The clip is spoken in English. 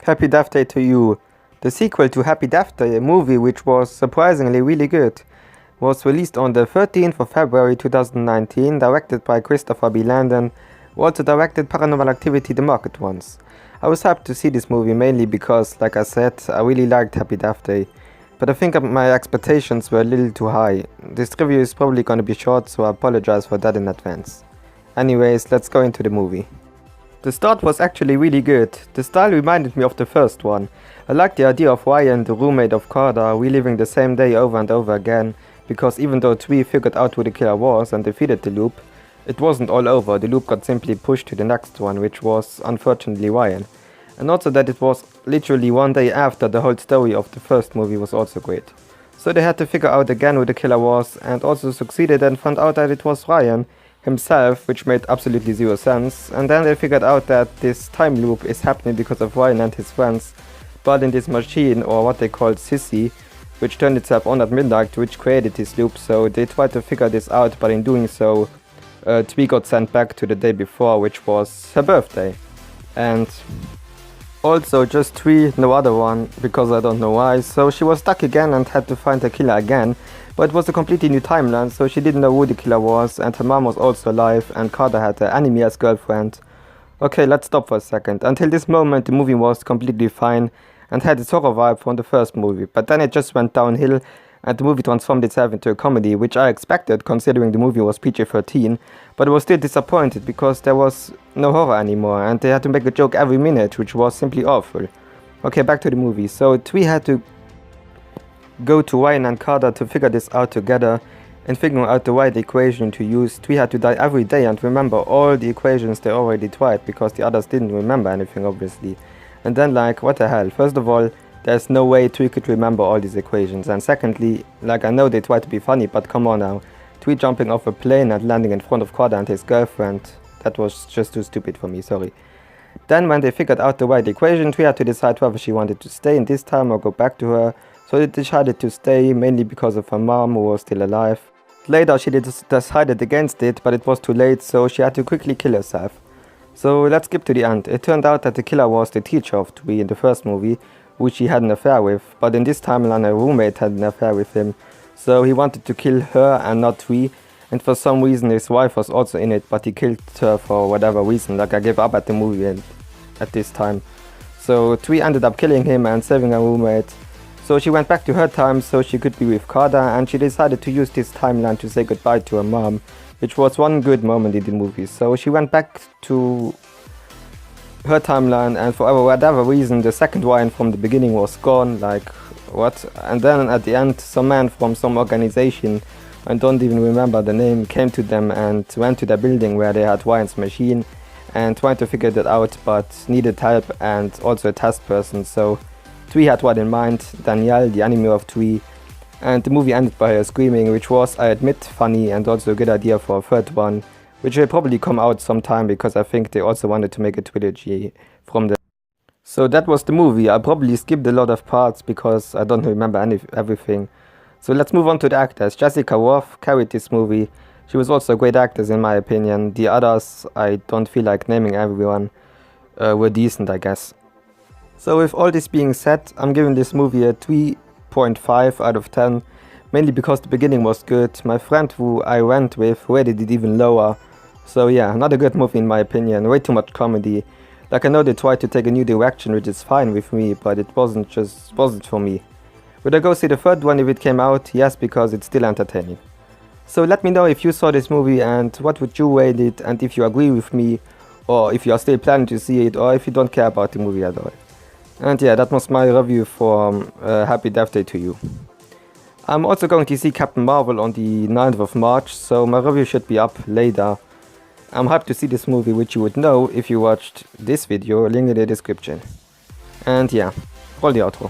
Happy Death Day to You. The sequel to Happy Death Day, a movie which was surprisingly really good, was released on the 13th of February 2019, directed by Christopher B. Landon, who also directed Paranormal Activity The Marked Ones. I was happy to see this movie mainly because, like I said, I really liked Happy Death Day, but I think my expectations were a little too high. This review is probably gonna be short, so I apologize for that in advance. Anyways, let's go into the movie. The start was actually really good. The style reminded me of the first one. I liked the idea of Ryan, the roommate of Carter, reliving the same day over and over again, because even though Twee figured out who the killer was and defeated the loop, it wasn't all over. The loop got simply pushed to the next one, which was unfortunately Ryan. And also that it was literally one day after the whole story of the first movie was also great. So they had to figure out again who the killer was, and also succeeded and found out that it was Ryan himself, which made absolutely zero sense. And then they figured out that this time loop is happening because of Ryan and his friends, but in this machine, or what they called Sissy, which turned itself on at midnight, which created this loop. So they tried to figure this out, but in doing so, Twee got sent back to the day before, which was her birthday. And also just Twee, no other one, because I don't know why. So she was stuck again and had to find the killer again. But it was a completely new timeline, so she didn't know who the killer was, and her mom was also alive, and Carter had her enemy as girlfriend. Okay, let's stop for a second. Until this moment, the movie was completely fine, and had its horror vibe from the first movie. But then it just went downhill, and the movie transformed itself into a comedy, which I expected, considering the movie was PG-13. But I was still disappointed, because there was no horror anymore, and they had to make a joke every minute, which was simply awful. Okay, back to the movie. So Twee had to go to Ryan and Carter to figure this out together, and figuring out the right equation to use. Twee had to die every day and remember all the equations they already tried, because the others didn't remember anything, obviously. And then, like, what the hell? First of all, there's no way Twee could remember all these equations, and secondly, like, I know they tried to be funny, but come on now. Twee jumping off a plane and landing in front of Carter and his girlfriend, that was just too stupid for me, sorry. Then when they figured out the right equation, Twee had to decide whether she wanted to stay in this time or go back to her. So they decided to stay, mainly because of her mom, who was still alive. Later she decided against it, but it was too late, so she had to quickly kill herself. So let's skip to the end. It turned out that the killer was the teacher of Twee in the first movie, who she had an affair with, but in this timeline her roommate had an affair with him. So he wanted to kill her and not Twee, and for some reason his wife was also in it, but he killed her for whatever reason, like I gave up at the movie at this time. So Twee ended up killing him and saving her roommate. So she went back to her time so she could be with Carter, and she decided to use this timeline to say goodbye to her mom, which was one good moment in the movie. So she went back to her timeline, and for whatever reason the second Ryan from the beginning was gone, like what? And then at the end some man from some organization, I don't even remember the name, came to them and went to their building where they had Ryan's machine and tried to figure that out, but needed help and also a test person. So Twee had one in mind, Danielle, the enemy of Twee, and the movie ended by her screaming, which was, I admit, funny and also a good idea for a third one, which will probably come out sometime because I think they also wanted to make a trilogy from the... So that was the movie. I probably skipped a lot of parts because I don't remember everything. So let's move on to the actors. Jessica Rothe carried this movie. She was also a great actress in my opinion. The others, I don't feel like naming everyone, were decent, I guess. So with all this being said, I'm giving this movie a 3.5 out of 10, mainly because the beginning was good. My friend who I went with rated it even lower. So yeah, not a good movie in my opinion, way too much comedy. Like I know they tried to take a new direction, which is fine with me, but it wasn't for me. Would I go see the third one if it came out? Yes, because it's still entertaining. So let me know if you saw this movie and what would you rate it, and if you agree with me, or if you are still planning to see it, or if you don't care about the movie at all. And yeah, that was my review for Happy Death Day to You. I'm also going to see Captain Marvel on the 9th of March, so my review should be up later. I'm hyped to see this movie, which you would know if you watched this video, link in the description. And yeah, roll the outro.